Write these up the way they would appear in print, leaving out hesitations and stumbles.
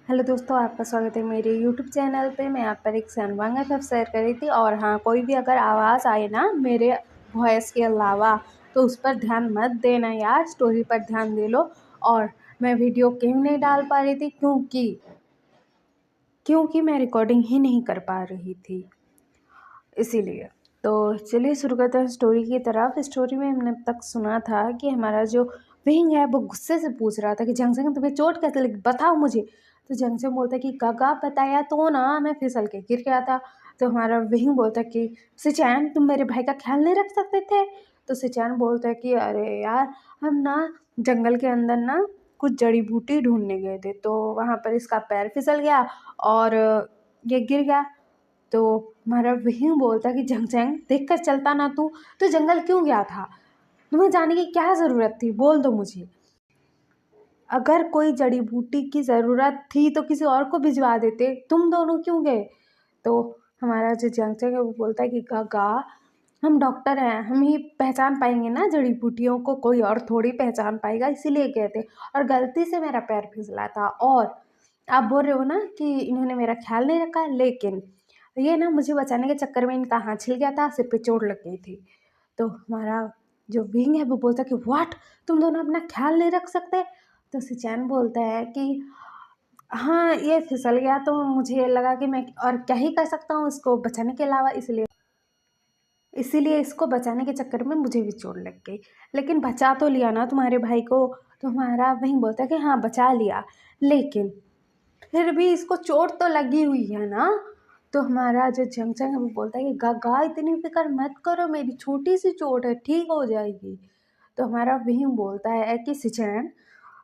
Hello दोस्तों, आपका स्वागत है मेरे यूट्यूब चैनल पे। मैं आप पर एक सनवांग एफ शेयर कर रही थी। और हाँ, कोई भी अगर आवाज़ आए ना मेरे वॉइस के अलावा तो उस पर ध्यान मत देना यार, स्टोरी पर ध्यान दे लो। और मैं वीडियो क्यों नहीं डाल पा रही थी, क्योंकि मैं रिकॉर्डिंग ही नहीं कर पा रही थी, इसीलिए। तो चलिए शुरू करते हैं स्टोरी की तरफ। स्टोरी में हमने अब तक सुना था कि हमारा जो विंग है वो गुस्से से पूछ रहा था कि जंगजंग तुम्हें चोट कैसे लगी, बताओ मुझे। तो जंगजंग बोलता है कि गागा बताया तो ना, मैं फिसल के गिर गया था। तो हमारा विंग बोलता है कि सिचैन तुम मेरे भाई का ख्याल नहीं रख सकते थे। तो सिचैन बोलता है कि अरे यार, हम ना जंगल के अंदर ना कुछ जड़ी बूटी ढूंढने गए थे, तो वहाँ पर इसका पैर फिसल गया और ये गिर गया। तो हमारा विहिंग बोलता कि झंगझंग देख कर चलता ना तू, तो जंगल क्यों गया था? तुम्हें जाने की क्या ज़रूरत थी, बोल दो मुझे। अगर कोई जड़ी बूटी की ज़रूरत थी तो किसी और को भिजवा देते, तुम दोनों क्यों गए? तो हमारा जो जंगजंग है वो बोलता है कि गागा, हम डॉक्टर हैं, हम ही पहचान पाएंगे ना जड़ी बूटियों को, कोई और थोड़ी पहचान पाएगा, इसीलिए गए थे। और गलती से मेरा पैर फिसला था। और आप बोल रहे हो ना कि इन्होंने मेरा ख्याल नहीं रखा, लेकिन ये ना मुझे बचाने के चक्कर में इनका हाथ छिल गया था, सिर पे चोट लग गई थी। तो हमारा जो विंग है वो बोलता है कि व्हाट, तुम दोनों अपना ख्याल नहीं रख सकते? तो सिचैन बोलता है कि हाँ, ये फिसल गया तो मुझे लगा कि मैं और क्या ही कर सकता हूँ इसको बचाने के अलावा, इसीलिए इसको बचाने के चक्कर में मुझे भी चोट लग गई। लेकिन बचा तो लिया ना तुम्हारे भाई को। तो हमारा वही बोलता है कि हाँ बचा लिया, लेकिन फिर भी इसको चोट तो लगी हुई है ना। तो हमारा जो जंगजंग है वो बोलता है कि गागा इतनी फिक्र मत करो, मेरी छोटी सी चोट है, ठीक हो जाएगी। तो हमारा वही बोलता है कि सिचैन,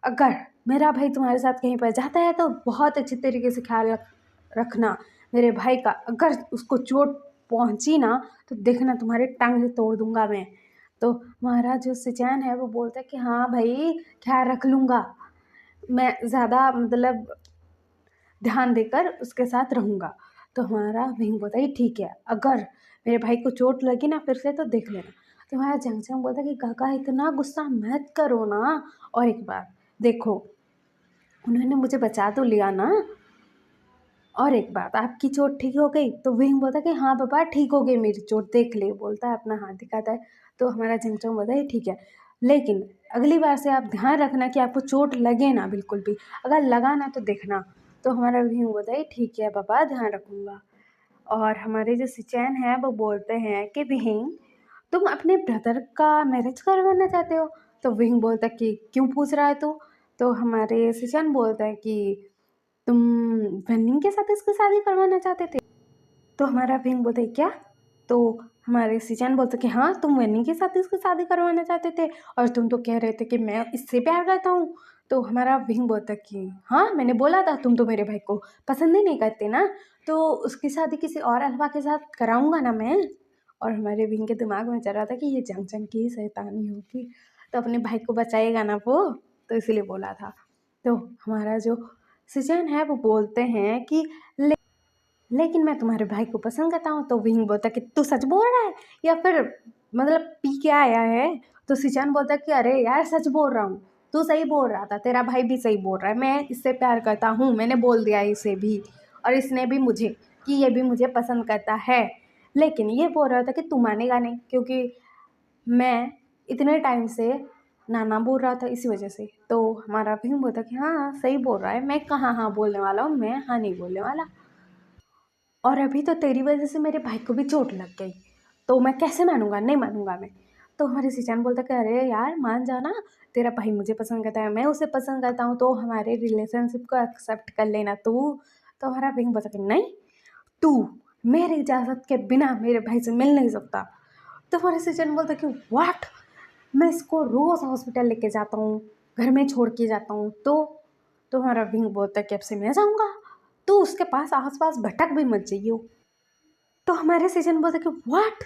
अगर मेरा भाई तुम्हारे साथ कहीं पर जाता है तो बहुत अच्छी तरीके से ख्याल रखना मेरे भाई का। अगर उसको चोट पहुंची ना तो देखना तुम्हारे टांग तोड़ दूंगा मैं। तो हमारा जो सिचैन है वो बोलता है कि हाँ भाई, ख्याल रख लूँगा, मैं ज़्यादा मतलब ध्यान देकर उसके साथ रहूँगा। तो हमारा विंग बोलता है ठीक है, अगर मेरे भाई को चोट लगी ना फिर से तो देख लेना। तो हमारा जंगजंग बोलता है कि काका इतना गुस्सा मत करो ना, और एक बार देखो, उन्होंने मुझे बचा तो लिया ना। और एक बात, आपकी चोट ठीक हो गई? तो विंग बोलता है कि हाँ पापा, ठीक हो गई मेरी चोट, देख ले, बोलता है, अपना हाथ दिखाता है। तो हमारा जंगजंग बोलता है ठीक है, लेकिन अगली बार से आप ध्यान रखना कि आपको चोट लगे ना बिल्कुल भी, अगर लगा ना तो देखना। तो हमारा विंग बोलता है ठीक है पापा, ध्यान रखूँगा। और हमारे जो सिचैन हैं वो बोलते हैं कि विंग, तुम अपने ब्रदर का मैरिज करवाना चाहते हो? तो विंग बोलता है कि क्यों पूछ रहा है तू? तो हमारे सिचैन बोलता है कि तुम वेन्निंग के साथ इसकी शादी करवाना चाहते थे? तो हमारा विंग बोलता है क्या? तो हमारे सिचैन बोलते कि हाँ, तुम वेन्निंग के साथ इसकी शादी करवाना चाहते थे, और तुम तो कह रहे थे कि मैं इससे प्यार करता हूँ। तो हमारा विंग बोलता कि हाँ, मैंने बोला था तुम तो मेरे भाई को पसंद ही नहीं करते ना, तो उसकी शादी किसी और अल्फा के साथ कराऊंगा ना मैं। और हमारे विंग के दिमाग में चल रहा था कि ये जंग जंग की ही शैतानी होगी, तो अपने भाई को बचाएगा ना वो, तो इसीलिए बोला था। तो हमारा जो सिचैन है वो बोलते हैं कि लेकिन मैं तुम्हारे भाई को पसंद करता हूँ। तो विंग बोलता कि तू सच बोल रहा है या फिर मतलब पी के आया है? तो सिचैन बोलता कि अरे यार, सच बोल रहा हूँ, तू सही बोल रहा था, तेरा भाई भी सही बोल रहा है, मैं इससे प्यार करता हूँ, मैंने बोल दिया इसे भी, और इसने भी मुझे, कि ये भी मुझे पसंद करता है। लेकिन ये बोल रहा था कि तू मानेगा नहीं, क्योंकि मैं इतने टाइम से नाना बोल रहा था, इसी वजह से। तो हमारा विंग बोलता कि हाँ सही बोल रहा है, मैं कहाँ हाँ बोलने वाला हूँ, मैं हाँ नहीं बोलने वाला। और अभी तो तेरी वजह से मेरे भाई को भी चोट लग गई, तो मैं कैसे मानूंगा, नहीं मानूंगा मैं। तो हमारे सिचैन बोलता कि अरे यार मान जाना, तेरा भाई मुझे पसंद करता है, मैं उसे पसंद करता हूँ, तो हमारे रिलेशनशिप को एक्सेप्ट कर लेना तू। तो हमारा विंग बोलता कि नहीं, तू मेरी इजाज़त के बिना मेरे भाई से मिल नहीं सकता। तो हमारे सिचैन बोलता कि व्हाट, मैं इसको रोज़ हॉस्पिटल लेके जाता हूँ, घर में छोड़ के जाता हूँ, तो हमारा विंग बोलता है कि अब से मैं जाऊँगा, तो उसके पास आस पास भटक भी मत जाइयो। तो हमारे सीजन बोलते कि व्हाट,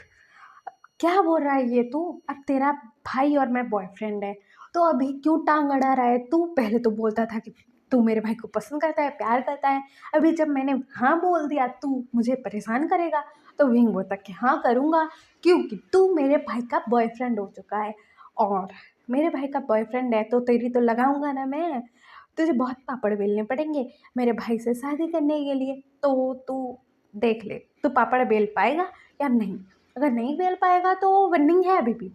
क्या बोल रहा है ये तू? अब तेरा भाई और मैं बॉयफ्रेंड है, तो अभी क्यों टांग अड़ा रहा है तू? पहले तो बोलता था कि तू मेरे भाई को पसंद करता है, प्यार करता है, अभी जब मैंने हाँ बोल दिया तू मुझे परेशान करेगा? तो विंग बोलता कि हाँ करूँगा, क्योंकि तू मेरे भाई का बॉयफ्रेंड हो चुका है, और मेरे भाई का बॉयफ्रेंड है तो तेरी तो लगाऊंगा ना मैं। तुझे बहुत पापड़ बेलने पड़ेंगे मेरे भाई से शादी करने के लिए, तो तू देख ले तू पापड़ बेल पाएगा या नहीं। अगर नहीं बेल पाएगा तो वार्निंग है अभी भी।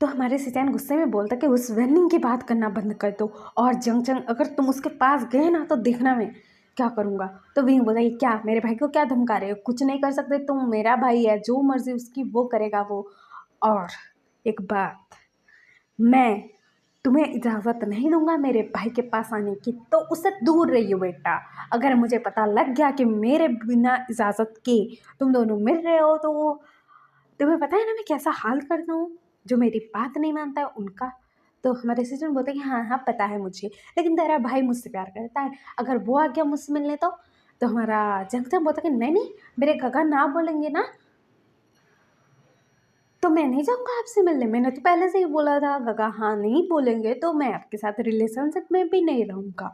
तो हमारे सिचैन गुस्से में बोलता कि उस वार्निंग की बात करना बंद कर दो, और जंग जंग अगर तुम उसके पास गए ना तो देखना मैं क्या करूँगा। तो विंग बोला ये क्या मेरे भाई को क्या धमका रहे हो, कुछ नहीं कर सकते तुम, मेरा भाई है, जो मर्जी उसकी वो करेगा वो। और एक बात, मैं तुम्हें इजाज़त नहीं दूंगा मेरे भाई के पास आने की, तो उससे दूर रहिए बेटा। अगर मुझे पता लग गया कि मेरे बिना इजाज़त के तुम दोनों मिल रहे हो तो तुम्हें पता है ना मैं कैसा हाल करता हूँ, जो मेरी बात नहीं मानता है उनका। तो हमारे सिचुएशन बोलते हैं कि हाँ हाँ पता है मुझे, लेकिन तेरा भाई मुझसे प्यार करता है, अगर वो आ गया मुझसे मिलने तो हमारा जंगजंग बोलता है कि नहीं नहीं, मेरे गगा ना बोलेंगे ना तो मैं नहीं जाऊँगा आपसे मिलने। मैंने तो पहले से ही बोला था गगा हाँ नहीं बोलेंगे तो मैं आपके साथ रिलेशनशिप में भी नहीं रहूँगा।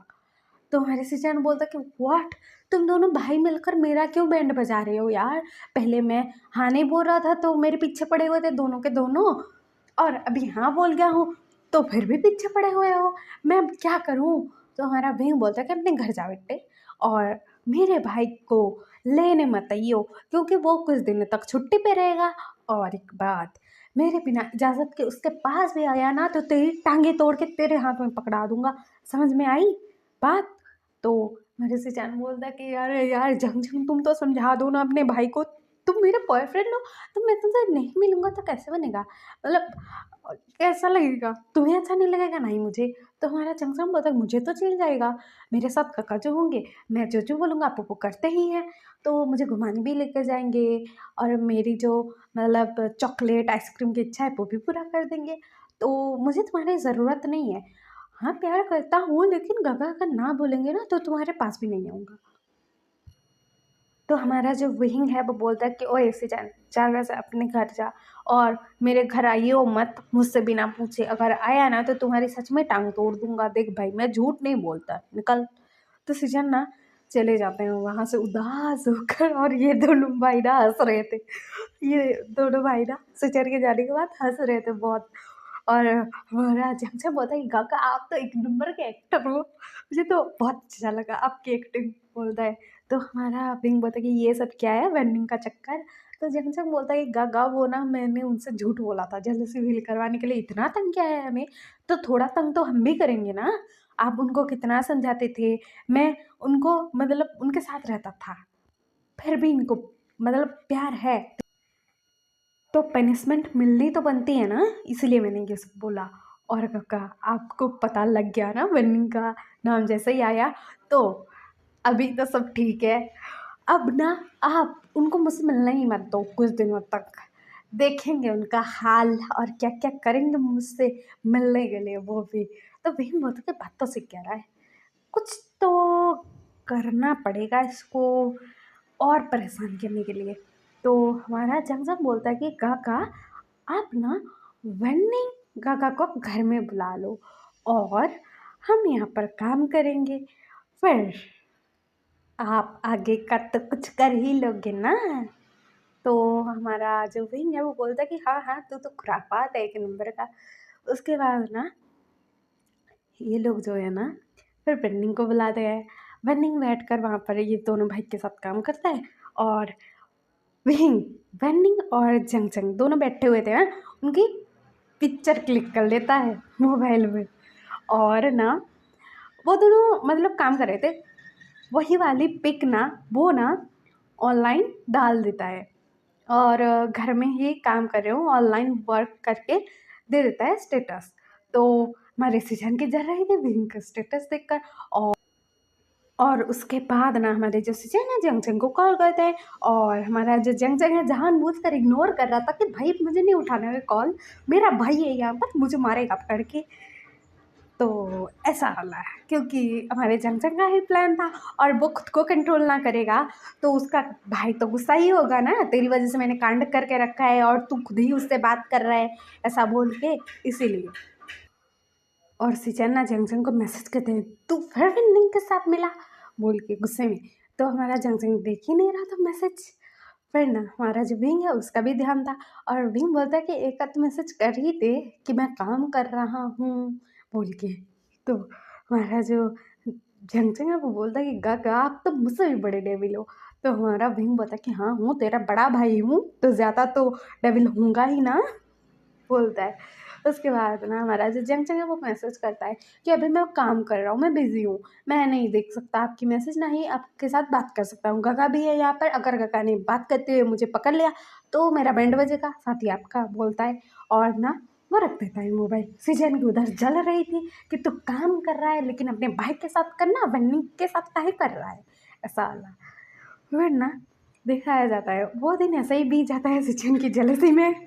तो हमारे सिचुएशन बोलता कि व्हाट, तुम दोनों भाई मिलकर मेरा क्यों बैंड बजा रहे हो यार। पहले मैं हाँ नहीं बोल रहा था तो मेरे पीछे पड़े हुए थे दोनों के दोनों, और अभी हाँ बोल गया हूँ तो फिर भी पीछे पड़े हुए हो, मैं अब क्या करूँ। तो हमारा भीम बोलता है कि अपने घर जा बेटे, और मेरे भाई को लेने मत आइयो क्योंकि वो कुछ दिन तक छुट्टी पे रहेगा। और एक बात, मेरे बिना इजाज़त के उसके पास भी आया ना तो तेरी टांगे तोड़ के तेरे हाथ में पकड़ा दूंगा, समझ में आई बात। तो मेरे से जान बोलता है कि यार यार जंग जंग तुम तो समझा दो ना अपने भाई को, तुम मेरे बॉयफ्रेंड हो, तो मैं तुमसे नहीं मिलूंगा तो कैसे बनेगा, मतलब कैसा लगेगा, तुम्हें अच्छा नहीं लगेगा नहीं मुझे। तो हमारा जंगजंग बोलता है मुझे तो चल जाएगा, मेरे साथ काका जो होंगे मैं जो बोलूँगा आप वो करते ही हैं, तो मुझे घुमाने भी लेकर जाएंगे, और मेरी जो मतलब चॉकलेट आइसक्रीम की इच्छा है वो भी पूरा कर देंगे, तो मुझे तुम्हारी ज़रूरत नहीं है। हाँ प्यार करता हूँ लेकिन गगा अगर ना बोलेंगे ना तो तुम्हारे पास भी नहीं आऊँगा। तो हमारा जो विंग है वो बोलता है कि ओए सिजान चल वैसे अपने घर जा, और मेरे घर आइयो मत मुझसे बिना पूछे, अगर आया ना तो तुम्हारी सच में टांग तोड़ दूंगा, देख भाई मैं झूठ नहीं बोलता, निकल। तो सिजन ना चले जाते हैं वहाँ से उदास होकर, और ये दोनों भाई ना हंस रहे थे, ये दोनों भाई ना सिचर के जाने के बाद हंस रहे थे बहुत। और हमारा जमजम बोलता है काका आप तो एक नंबर के एक्टर हो, मुझे तो बहुत अच्छा लगा आपकी एक्टिंग, बोलता है। तो हमारा विंग बोलता है कि ये सब क्या है वेंडिंग का चक्कर। तो जमजम बोलता है कि गागा वो ना मैंने उनसे झूठ बोला था जल्दी फील करवाने के लिए, इतना तंग किया है हमें तो थोड़ा तंग तो हम भी करेंगे ना। आप उनको कितना समझाते थे, मैं उनको मतलब उनके साथ रहता था, फिर भी इनको मतलब प्यार है तो पनिशमेंट मिलनी तो बनती है ना, इसलिए मैंने ये सब बोला। और काका आपको पता लग गया ना बन्नी का नाम जैसे ही आया, तो अभी तो सब ठीक है। अब ना आप उनको मुझसे मिलना ही मत दो कुछ दिनों तक, देखेंगे उनका हाल और क्या क्या करेंगे मुझसे मिलने के लिए वो भी। तो वही मोदी के बातों से कह रहा है कुछ तो करना पड़ेगा इसको और परेशान करने के लिए। तो हमारा जंगजंग बोलता है कि काका आप ना वेन्निंग काका को घर में बुला लो, और हम यहाँ पर काम करेंगे, फिर आप आगे का तो कुछ कर ही लोगे ना। तो हमारा जो विंग है वो बोलता है कि हाँ हाँ तू तो खुरापात है एक नंबर का। उसके बाद ना ये लोग जो है ना फिर बन्निंग को बुलाते हैं, बन्निंग बैठ कर वहाँ पर ये दोनों भाई के साथ काम करता है, और विंग बन्निंग और जंग जंग दोनों बैठे हुए थे ना, उनकी पिक्चर क्लिक कर लेता है मोबाइल में, और ना वो दोनों मतलब काम कर रहे थे, वही वाली पिक ना वो ना ऑनलाइन डाल देता है, और घर में ही काम कर रहे हो ऑनलाइन वर्क करके दे देता है स्टेटस। तो हमारे सीजन की जल रही थी विंग का स्टेटस देखकर, और उसके बाद ना हमारे जो सीजन है जंग जंग को कॉल करते हैं, और हमारा जो जंग जंग है जानबूझकर इग्नोर कर रहा था कि भाई मुझे नहीं उठाना है कॉल, मेरा भाई है यहाँ पर मुझे मारेगा पकड़ के। तो ऐसा वाला है क्योंकि हमारे जंगजंग का ही प्लान था, और वो खुद को कंट्रोल ना करेगा तो उसका भाई तो गुस्सा ही होगा ना, तेरी वजह से मैंने कांड करके रखा है और तू खुद ही उससे बात कर रहा है ऐसा बोल के, इसीलिए। और सिचन्ना जंगजंग को मैसेज करते हैं तू फिर विनिंग के साथ मिला बोल के गुस्से में। तो हमारा जंगजंग देख ही नहीं रहा था मैसेज, फिर ना हमारा जो विंग है उसका भी ध्यान था, और विंग बोलता है कि एक आध मैसेज कर ही दे कि मैं काम कर रहा हूँ बोल के। तो हमारा जो झंझन है वो बोलता है कि गागा आप तो मुझसे भी बड़े डेविल हो। तो हमारा भीम बोलता है कि हाँ हूँ तेरा बड़ा भाई हूँ तो ज़्यादा तो डेविल हूँगा ही ना, बोलता है। उसके बाद ना हमारा जो जंगचंग है वो मैसेज करता है कि अभी मैं काम कर रहा हूँ, मैं बिज़ी हूँ, मैं नहीं देख सकता आपकी मैसेज, ना ही आपके साथ बात कर सकता हूँ। गगा भी है यहाँ पर, अगर गगा ने बात करते हुए मुझे पकड़ लिया तो मेरा बैंड बजेगा, साथ ही आपका, बोलता है। और ना वो रख देता है मोबाइल। सीजन की उधर जल रही थी कि तू काम कर रहा है लेकिन अपने भाई के साथ करना, बन्नी के साथ काहे कर रहा है, ऐसा वाला। फिर ना दिखाया जाता है वो दिन ऐसे ही बीत जाता है सीजन की जेलसी में।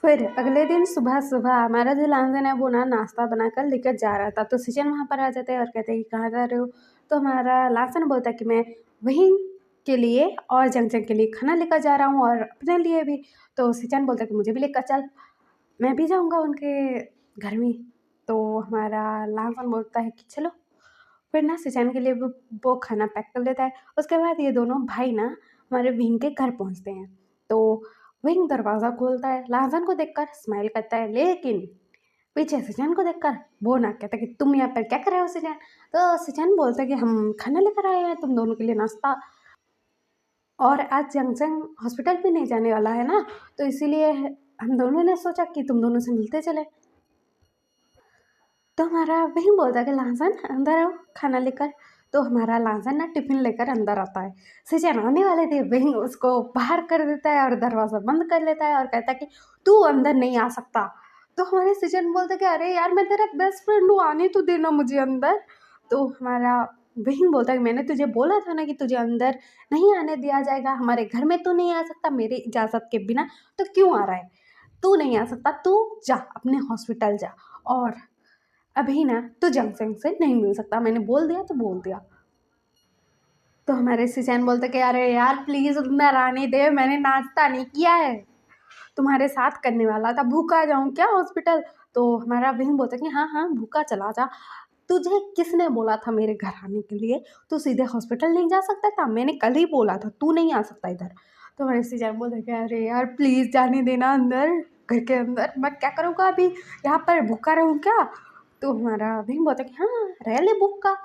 फिर अगले दिन सुबह सुबह हमारा जो लांजन है वो ना नाश्ता बनाकर लेकर जा रहा था, तो सिचन वहाँ पर आ जाते हैं और कहते हैं कि कहाँ जा रहे हो। तो हमारा लांसन बोलता है कि मैं वहीं के लिए और जंगजंग के लिए खाना लेकर जा रहा हूँ और अपने लिए भी। तो सिचन बोलता है कि मुझे भी लेकर चल, मैं भी जाऊँगा उनके घर में। तो हमारा लांसन बोलता है कि चलो। फिर ना सिचन के लिए वो खाना पैक कर लेता है। उसके बाद ये दोनों भाई ना हमारे विंग के घर पहुँचते हैं। तो विंग दरवाज़ा खोलता है, लाजन को देखकर स्माइल करता है, लेकिन पीछे सिचन को देखकर वो ना कहता है कि तुम यहाँ पर क्या कर रहे हो सिचन। तो सिचन बोलता है कि हम खाना लेकर आए हैं तुम दोनों के लिए, नाश्ता। और आज जंगजंग हॉस्पिटल भी नहीं जाने वाला है ना, तो इसीलिए हम दोनों ने सोचा कि तुम दोनों से मिलते चले। तो हमारा वही बोलता है कि लाजन अंदर आओ खाना लेकर। तो हमारा लाजन ना टिफिन लेकर अंदर आता है। सिचन आने वाले थे, वही उसको बाहर कर देता है और दरवाज़ा बंद कर लेता है और कहता है कि तू अंदर नहीं आ सकता। तो हमारे सिचन बोलते कि अरे यार मैं तेरा बेस्ट फ्रेंड हूँ, आने तो देना मुझे अंदर। तो हमारा वही बोलता है कि मैंने तुझे बोला था ना कि तुझे अंदर नहीं आने दिया जाएगा, हमारे घर में तू नहीं आ सकता मेरी इजाज़त के बिना, तो क्यों आ रहा है, तू नहीं आ सकता, तू जा अपने हॉस्पिटल जा। और अभी ना तो जंगसेंग से नहीं मिल सकता, मैंने बोल दिया तो बोल दिया। तो हमारे सिचैन बोलते कि अरे यार प्लीज़ अंदर आने दे, मैंने नाश्ता नहीं किया है, तुम्हारे साथ करने वाला था, भूखा जाऊँ क्या हॉस्पिटल। तो हमारा विंग बोलता कि हाँ हाँ भूखा चला जा, तुझे किसने बोला था मेरे घर आने के लिए, तू सीधे हॉस्पिटल नहीं जा सकता था, मैंने कल ही बोला था तू नहीं आ सकता इधर। तो हमारे सिचैन बोलते कि अरे यार प्लीज़ जाने देना अंदर, घर के अंदर मैं क्या करूँगा अभी, यहाँ पर भूखा रहूँ क्या। तो हमारा विंग बोलता कि हाँ रह ले भूखा,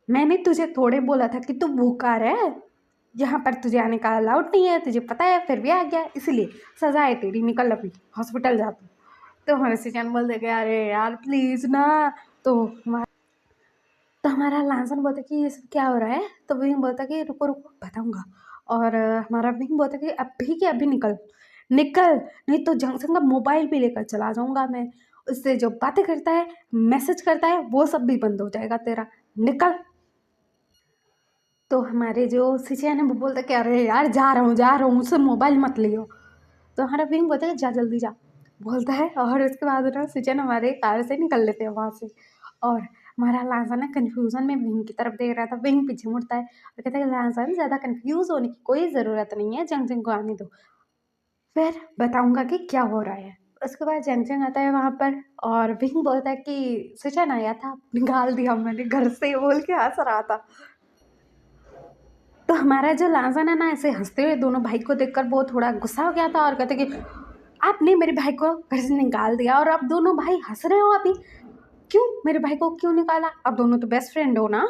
मैंने तुझे थोड़े बोला था कि तू भूखा रह, यहाँ पर तुझे आने का अलाउड नहीं है, तुझे पता है फिर भी आ गया, इसलिए सजा है तेरी, निकल अभी हॉस्पिटल जा तू। तो हमारे सिचन बोल दे गया अरे यार प्लीज़ ना। तो हमारा लांसन बोलता कि ये सब क्या हो रहा है। तो विंग बोलता कि रुको रुको बताऊँगा। और हमारा विंग बोलता कि अभी के अभी निकल निकल, नहीं तो जंक्शन का मोबाइल भी लेकर चला जाऊँगा मैं, उससे जो बातें करता है मैसेज करता है वो सब भी बंद हो जाएगा तेरा, निकल। तो हमारे जो सिचन है वो बोलता कि अरे यार जा रहा हूँ मुझसे मोबाइल मत लियो। तो हमारा विंग बोलता है जा जल्दी जा, बोलता है। और उसके बाद ना सिचन हमारे कार से निकल लेते हैं वहाँ से। और हमारा लांसन ना कन्फ्यूज़न में विंग की तरफ देख रहा था, विंग पीछे मुड़ता है और कहता है लांसन ज़्यादा कन्फ्यूज़ होने की कोई ज़रूरत नहीं है, जंग जंग को आने दो, फिर बताऊँगा कि क्या हो रहा है। उसके बाद जंग जंग आता है वहाँ पर और विंग बोलता है कि सिचन आया था, निकाल दिया मैंने घर से, बोल के हंस रहा था। तो हमारा जो लांसन है ना ऐसे हंसते हुए दोनों भाई को देखकर वो थोड़ा गुस्सा हो गया था और कहते कि आपने मेरे भाई को घर से निकाल दिया और अब दोनों भाई हंस रहे हो अभी, क्यों मेरे भाई को क्यों निकाला, अब दोनों तो बेस्ट फ्रेंड हो ना।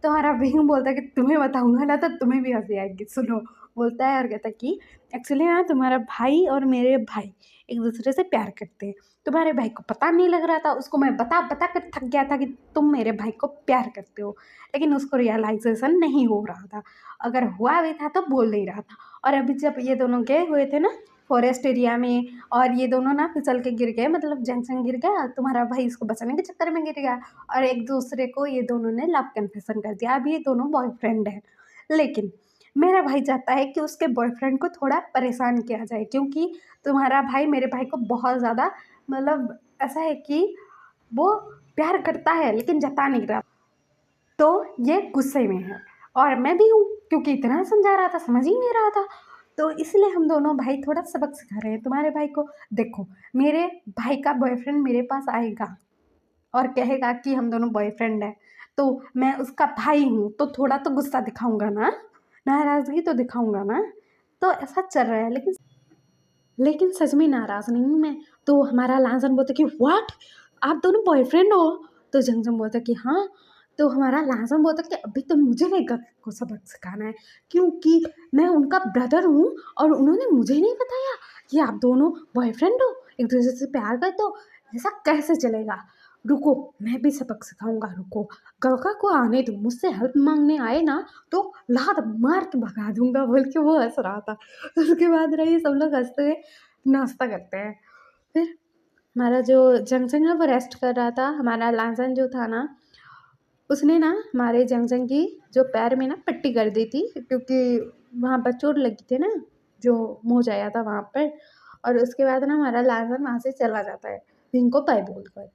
तो हमारा विंग बोलता है कि तुम्हें बताऊंगा ना तो तुम्हें भी हंसी आएगी, सुनो, बोलता है और कहता है कि एक्चुअली ना तुम्हारा भाई और मेरे भाई एक दूसरे से प्यार करते हैं, तुम्हारे भाई को पता नहीं लग रहा था, उसको मैं बता बता कर थक गया था कि तुम मेरे भाई को प्यार करते हो, लेकिन उसको रियलाइजेशन नहीं हो रहा था, अगर हुआ भी था तो बोल नहीं रहा था। और अभी जब ये दोनों गए हुए थे ना फॉरेस्ट एरिया में और ये दोनों ना फिसल के गिर गए, मतलब जंक्शन गिर गया, तुम्हारा भाई इसको बचाने के चक्कर में गिर गया और एक दूसरे को ये दोनों ने लव कन्फेशन कर दिया, अब ये दोनों बॉयफ्रेंड हैं। लेकिन मेरा भाई चाहता है कि उसके बॉयफ्रेंड को थोड़ा परेशान किया जाए, क्योंकि तुम्हारा भाई मेरे भाई को बहुत ज़्यादा, मतलब ऐसा है कि वो प्यार करता है लेकिन जता नहीं रहा, तो ये गुस्से में है और मैं भी हूँ, क्योंकि इतना समझा रहा था समझ ही नहीं रहा था। तो इसलिए हम दोनों भाई थोड़ा सबक सिखा रहे हैं तुम्हारे भाई को। देखो मेरे भाई का बॉयफ्रेंड मेरे पास आएगा और कहेगा कि हम दोनों बॉयफ्रेंड हैं, तो मैं उसका भाई हूँ तो थोड़ा तो गुस्सा दिखाऊंगा ना, नाराज़गी तो दिखाऊंगा ना। तो ऐसा चल रहा है, लेकिन सच में नाराज़ नहीं हूँ मैं। तो हमारा लांसन बोलता कि व्हाट, आप दोनों बॉयफ्रेंड हो। तो जंगजंग बोलता कि हाँ, तो हमारा लाजम बोलता कि अभी तो मुझे वेगा को सबक सिखाना है, क्योंकि मैं उनका ब्रदर हूँ और उन्होंने मुझे नहीं बताया कि आप दोनों बॉयफ्रेंड हो, एक दूसरे से प्यार करते हो। ऐसा कैसे चलेगा? रुको, मैं भी सबक सिखाऊंगा, रुको। गगा को आने दो, मुझसे हेल्प मांगने आए ना तो लात मार के भगा दूंगा, बोल के वो हंस रहा था। उसके बाद रही सब लोग हंसते हुए नाश्ता करते हैं। फिर हमारा जो जंगजंग है वो रेस्ट कर रहा था। हमारा लाजन जो था ना, उसने ना हमारे जंगजंग की जो पैर में ना पट्टी कर दी थी, क्योंकि वहाँ पर चोट लगी थी ना, जो मोच आया था वहाँ पर। और उसके बाद ना हमारा लाजन वहाँ से चला जाता है विंग को बाय बोल कर।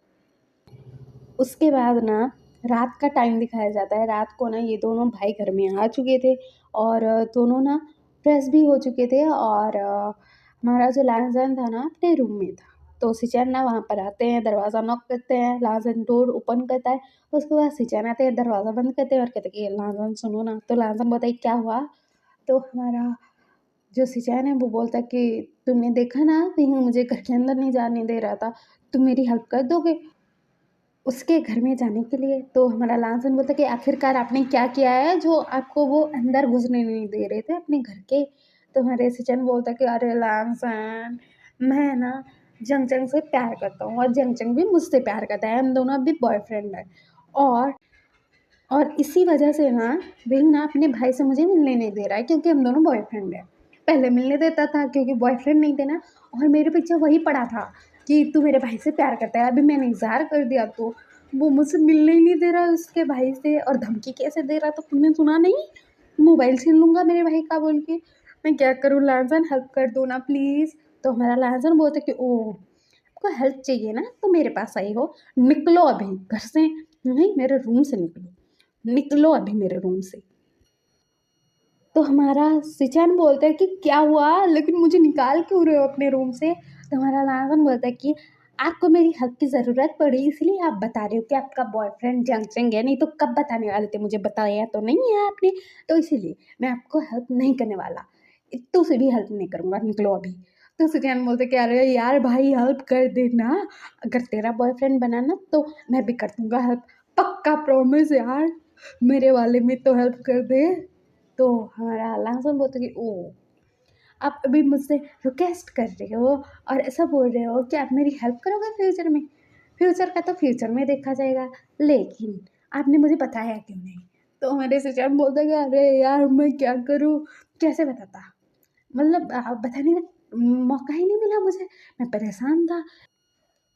उसके बाद ना रात का टाइम दिखाया जाता है। रात को ना ये दोनों भाई घर में आ चुके थे और दोनों ना फ्रेश भी हो चुके थे। और हमारा जो लाजन था ना अपने रूम में था। तो सिचैन ना वहाँ पर आते हैं, दरवाज़ा नॉक करते हैं, लाजन डोर ओपन करता है। उसके बाद सिचैन आते हैं, दरवाज़ा बंद करते हैं और कहते हैं कि लाजन सुनो ना। तो लाजन बताइए क्या हुआ? तो हमारा जो सिचैन है वो बोलता है कि तुमने देखा ना कहीं मुझे घर के अंदर नहीं जाने दे रहा था, तुम मेरी हेल्प कर दोगे उसके घर में जाने के लिए? तो हमारा लालसन बोलता कि आखिरकार आपने क्या किया है जो आपको वो अंदर घुसने नहीं दे रहे थे अपने घर के? तो हमारे सिचन बोलता कि अरे लालसन, मैं ना जंगजंग से प्यार करता हूँ और जंगजंग भी मुझसे प्यार करता है, हम दोनों अभी बॉयफ्रेंड है। और इसी वजह से ना विंग ना अपने भाई से मुझे मिलने नहीं दे रहा है, क्योंकि हम दोनों बॉयफ्रेंड हैं। पहले मिलने देता था क्योंकि बॉयफ्रेंड नहीं थे ना, और मेरे पीछे वही पड़ा था कि तू मेरे भाई से प्यार करता है। अभी मैंने इज़हार कर दिया तो वो मुझसे मिलने ही नहीं दे रहा उसके भाई से, और धमकी कैसे दे रहा था तुमने सुना नहीं? मोबाइल छीन लूँगा मेरे भाई का बोल के। मैं क्या करूँ लाजन, हेल्प कर दो ना प्लीज़। तो हमारा लाजन बोलता कि ओह, आपको हेल्प चाहिए ना तो मेरे पास आई हो, निकलो अभी घर से, नहीं मेरे रूम से निकलो, निकलो अभी मेरे रूम से। तो हमारा सिचन बोलता है कि क्या हुआ, लेकिन मुझे निकाल क्यों रहे हो अपने रूम से? तो हमारा लाजन बोलता है कि आपको मेरी हेल्प की ज़रूरत पड़ी इसलिए आप बता रहे हो कि आपका बॉयफ्रेंड जंगचंग है, नहीं तो कब बताने वाले थे, मुझे बताया तो नहीं है आपने। तो इसीलिए मैं आपको हेल्प नहीं करने वाला, इतू से भी हेल्प नहीं करूँगा, निकलो अभी। तो सिचन बोलते कि अरे यार भाई हेल्प कर देना, अगर तेरा बॉयफ्रेंड बना ना तो मैं भी कर दूँगा हेल्प, पक्का प्रॉमिस यार, मेरे वाले में तो हेल्प कर दे। तो हमारा लाजम बोलता कि ओह, आप अभी मुझसे रिक्वेस्ट कर रहे हो और ऐसा बोल रहे हो कि आप मेरी हेल्प करोगे फ्यूचर में? फ्यूचर का तो फ्यूचर में देखा जाएगा, लेकिन आपने मुझे बताया क्यों नहीं? तो हमारे सिचुएशन बोलता है कि अरे यार मैं क्या करूँ? कैसे बताता? मतलब बताने का मौका ही नहीं मिला मुझे। मैं परेशान था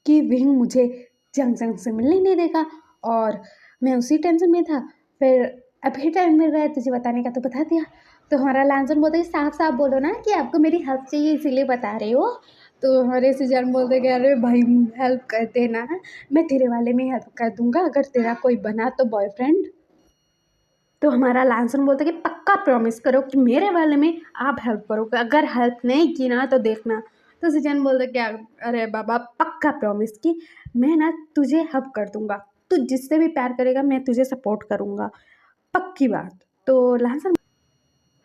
कि विंग मुझे जंग से मिलने नहीं देगा और मैं उसी टेंशन में था। फिर अभी टाइम मिल रहा है तुझे बताने का तो बता दिया। तो हमारा लांसर बोलता है साफ साफ बोलो ना कि आपको मेरी हेल्प चाहिए इसीलिए बता रहे हो। तो हमारे सिजन बोलते कि अरे भाई हेल्प कर देना, मैं तेरे वाले में हेल्प कर दूंगा अगर तेरा कोई बना तो बॉयफ्रेंड। तो हमारा लांसन बोलता है कि पक्का प्रॉमिस करो कि मेरे वाले में आप हेल्प करोगे, अगर हेल्प नहीं की ना तो देखना। तो सिजन बोलता क्या, अरे बाबा पक्का प्रॉमिस कि मैं ना तुझे हेल्प कर दूंगा, तू जिससे भी प्यार करेगा मैं तुझे सपोर्ट करूंगा, पक्की बात। तो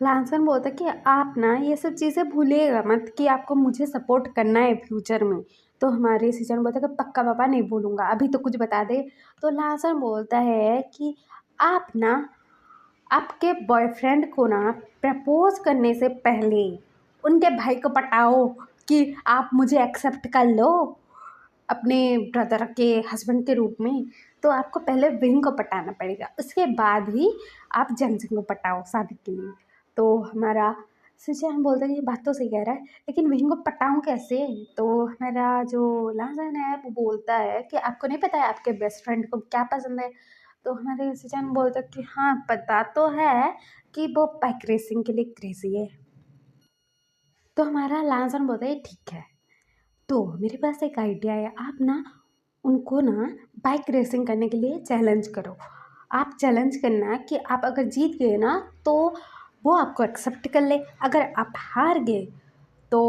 लांसन बोलता कि आप ना ये सब चीज़ें भूलिएगा मत कि आपको मुझे सपोर्ट करना है फ्यूचर में। तो हमारे सिचन बोलता कि पक्का पापा नहीं भूलूंगा, अभी तो कुछ बता दे। तो लांसन बोलता है कि आप ना आपके बॉयफ्रेंड को ना प्रपोज करने से पहले उनके भाई को पटाओ कि आप मुझे एक्सेप्ट कर लो अपने ब्रदर के हस्बैंड के रूप में। तो आपको पहले विंग को पटाना पड़ेगा, उसके बाद ही आप जंगजंग को पटाओ शादी के लिए। तो हमारा सुजान बोलता है कि ये बात तो सही कह रहा है, लेकिन विंग को पटाऊँ कैसे? तो हमारा जो लाजन है वो बोलता है कि आपको नहीं पता है आपके बेस्ट फ्रेंड को क्या पसंद है? तो हमारे सुजान बोलता है कि हाँ पता तो है कि वो बाइक रेसिंग के लिए क्रेजी है। तो हमारा लाजन बोलता है ठीक है, तो मेरे पास एक आइडिया है, आप ना उनको ना बाइक रेसिंग करने के लिए चैलेंज करो। आप चैलेंज करना कि आप अगर जीत गए ना तो वो आपको एक्सेप्ट कर ले, अगर आप हार गए तो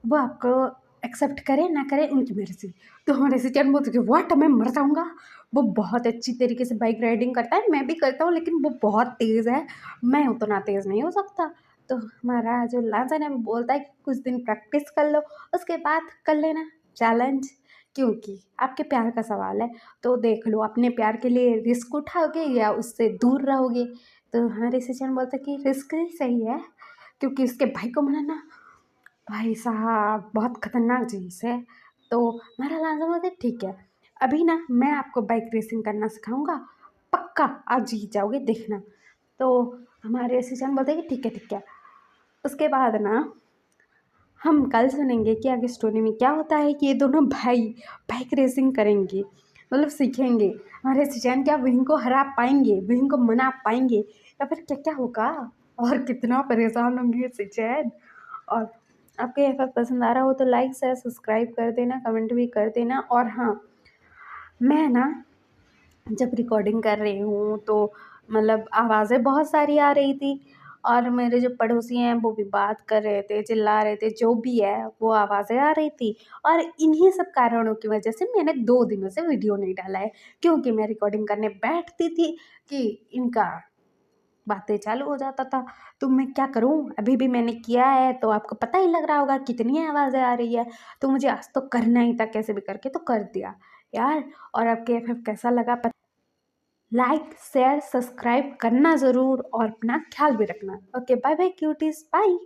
वो आपको एक्सेप्ट करे ना करे उनकी मर्ज़ी। तो हमारे सिचुएशन बोलते कि व्हाट, मैं मर जाऊँगा? वो बहुत अच्छी तरीके से बाइक राइडिंग करता है, मैं भी करता हूँ लेकिन वो बहुत तेज़ है, मैं उतना तेज़ नहीं हो सकता। तो हमारा जो लांसन है वो बोलता है कि कुछ दिन प्रैक्टिस कर लो, उसके बाद कर लेना चैलेंज क्योंकि आपके प्यार का सवाल है, तो देख लो अपने प्यार के लिए रिस्क उठाओगे या उससे दूर रहोगे। तो हमारे सचिन बोलता कि रिस्क ही सही है, क्योंकि उसके भाई को मनाना भाई साहब बहुत खतरनाक चीज़ है। तो हमारा लांजा बोलते ठीक है, अभी ना मैं आपको बाइक रेसिंग करना सिखाऊंगा, पक्का आज जीत जाओगे देखना। तो हमारे सचिन बोलते कि ठीक है। उसके बाद ना हम कल सुनेंगे कि आगे स्टोरी में क्या होता है कि ये दोनों भाई बाइक रेसिंग करेंगे, मतलब सीखेंगे। हमारे सुचैन क्या विंग को हरा पाएंगे, विंग को मना पाएंगे, या फिर क्या क्या होगा और कितना परेशान होंगे सुचैन। और आपको ये एफ पसंद आ रहा हो तो लाइक शेयर सब्सक्राइब कर देना, कमेंट भी कर देना। और हाँ, मैं ना जब रिकॉर्डिंग कर रही हूँ तो मतलब आवाज़ें बहुत सारी आ रही थी, और मेरे जो पड़ोसी हैं वो भी बात कर रहे थे, चिल्ला रहे थे, जो भी है वो आवाज़ें आ रही थी। और इन्हीं सब कारणों की वजह से मैंने 2 दिनों से वीडियो नहीं डाला है, क्योंकि मैं रिकॉर्डिंग करने बैठती थी कि इनका बातें चालू हो जाता था। तो मैं क्या करूँ, अभी भी मैंने किया है तो आपको पता ही लग रहा होगा कितनी आवाज़ें आ रही है। तो मुझे आज तो करना ही था, कैसे भी करके तो कर दिया यार। और आपके एफ कैसा लगा, लाइक शेयर सब्सक्राइब करना ज़रूर, और अपना ख्याल भी रखना। Okay, bye bye cuties, bye.